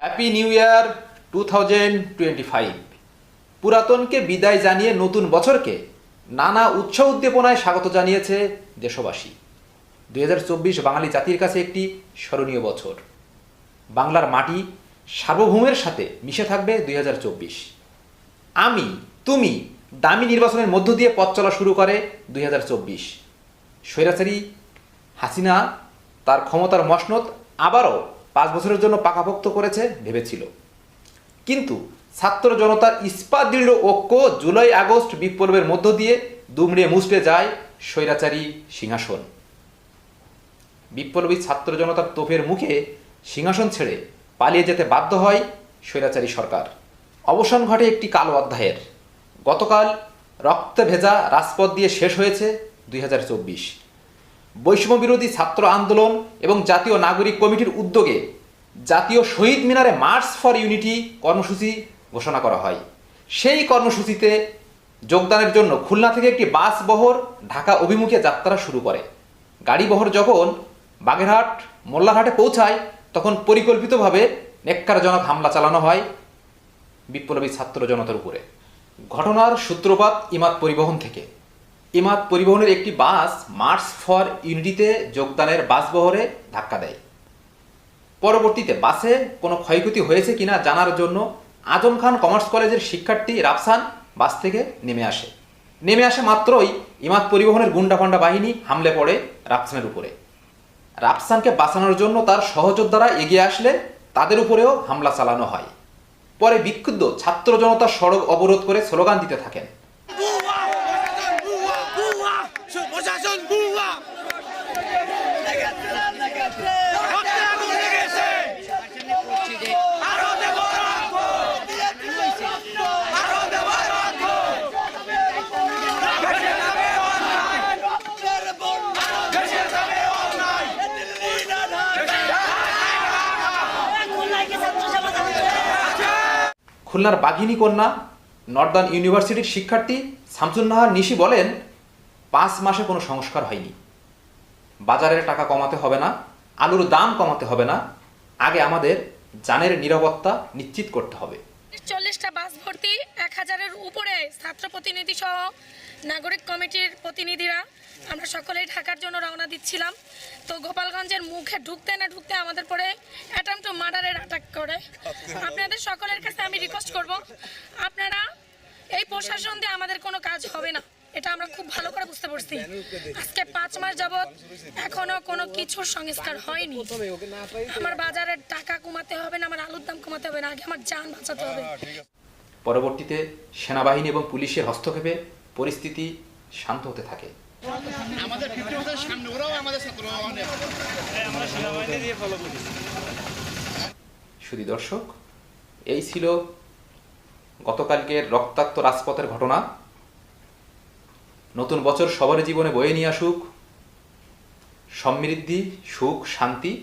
Happy new year 2025। পুরাতনকে বিদায় জানিয়ে নতুন বছরকে নানা উৎসব উদ্দীপনায় স্বাগত জানিয়েছে দেশবাসী। 2024 বাঙালি জাতির কাছে একটি স্মরণীয় বছর। বাংলার মাটি সার্বভৌমের সাথে মিশে থাকবে 2024। আমি তুমি দামি নির্বাচনের মধ্য দিয়ে পথ চলা শুরু করে 2024। স্বৈরাচারী হাসিনা তার ক্ষমতার মসনদ আবারও 5 বছরের জন্য পাকাপোক্ত করেছে ভেবেছিল, কিন্তু ছাত্র জনতার ইস্পাত দৃঢ় ঐক্য জুলাই আগস্ট বিপ্লবের মধ্য দিয়ে দুমড়ে মুচড়ে যায় স্বৈরাচারী সিংহাসন। বিপ্লবী ছাত্র জনতার তোপের মুখে সিংহাসন ছেড়ে পালিয়ে যেতে বাধ্য হয় স্বৈরাচারী সরকার। অবসান ঘটে একটি কালো অধ্যায়ের। গতকাল রক্তে ভেজা রাজপথ দিয়ে শেষ হয়েছে 2024। বৈষম্য বিরোধী ছাত্র আন্দোলন এবং জাতীয় নাগরিক কমিটির উদ্যোগে জাতীয় শহীদ মিনারে মার্চ ফর ইউনিটি কর্মসূচি ঘোষণা করা হয়। সেই কর্মসূচিতে যোগদানের জন্য খুলনা থেকে একটি বাস বহর ঢাকা অভিমুখে যাত্রা শুরু করে। গাড়ি বহর যখন বাগেরহাট মোল্লারহাটে পৌঁছায়, তখন পরিকল্পিতভাবে নেক্কারজনক হামলা চালানো হয় বিপ্লবী ছাত্র জনতার উপরে। ঘটনার সূত্রপাত ইমাদ পরিবহন থেকে। ইমাদ পরিবহনের একটি বাস মার্চ ফর ইউনিটিতে যোগদানের বাসবহরে ধাক্কা দেয়। পরবর্তীতে বাসে কোনো ক্ষয়ক্ষতি হয়েছে কিনা জানার জন্য আজম খান কমার্স কলেজের শিক্ষার্থী রাফসান বাস থেকে নেমে আসে মাত্রই ইমাদ পরিবহনের গুন্ডাপান্ডা বাহিনী হামলে পড়ে রাফসানের উপরে। রাফসানকে বাঁচানোর জন্য তার সহযোদ্ধারা এগিয়ে আসলে তাদের উপরেও হামলা চালানো হয়। পরে বিক্ষুব্ধ ছাত্র জনতা সড়ক অবরোধ করে স্লোগান দিতে থাকেন। খুলনার বাঘিনী কন্যা নর্দার্ন ইউনিভার্সিটির শিক্ষার্থী শামসুন্নাহার নিশি বলেন, 5 মাসে কোনো সংস্কার হয়নি। বাজারের টাকা কমাতে হবে না, আলুর দাম কমাতে হবে না, আগে আমাদের জানের নিরাপত্তা নিশ্চিত করতে হবে। 40টা বাস ভর্তি 1000-এর উপরে ছাত্র প্রতিনিধি সহ নাগরিক কমিটির প্রতিনিধিরা আমরা সকলেই ঢাকার জন্য রওনা দিচ্ছিলাম। তো গোপালগঞ্জের মুখে ঢুকতে না ঢুকতে আমাদের পরে অ্যাটেম্পট টু মার্ডারের অ্যাটাক করে। আপনাদের সকলের কাছে আমি রিকোয়েস্ট করব, আপনারা এই প্রশাসন দিয়ে আমাদের কোনো কাজ হবে না, এটা আমরা খুব ভালো করে বুঝতে পারছি। আজকে 5 মাস যাবৎ এখনো কোনো কিছুর সংস্কার হয়নি। আমার বাজারের টাকা কমাতে হবে না, আমার আলুর দাম কমাতে হবে না, আগে আমার জান বাঁচাতে হবে। পরবর্তীতে সেনাবাহিনী এবং পুলিশের হস্তক্ষেপে পরিস্থিতি শান্ত হতে থাকে। আমাদের 50% সামনে ওরাও আমাদের ছাত্র আমরা সেনাবাহিনী দিয়ে ফলো করি। শুধু দর্শক, এই ছিল গতকালকের রক্তাক্ত রাজপথের ঘটনা। নতুন বছর সবার জীবনে বয়ে নিয়ে আসুক সমৃদ্ধি, সুখ, শান্তি।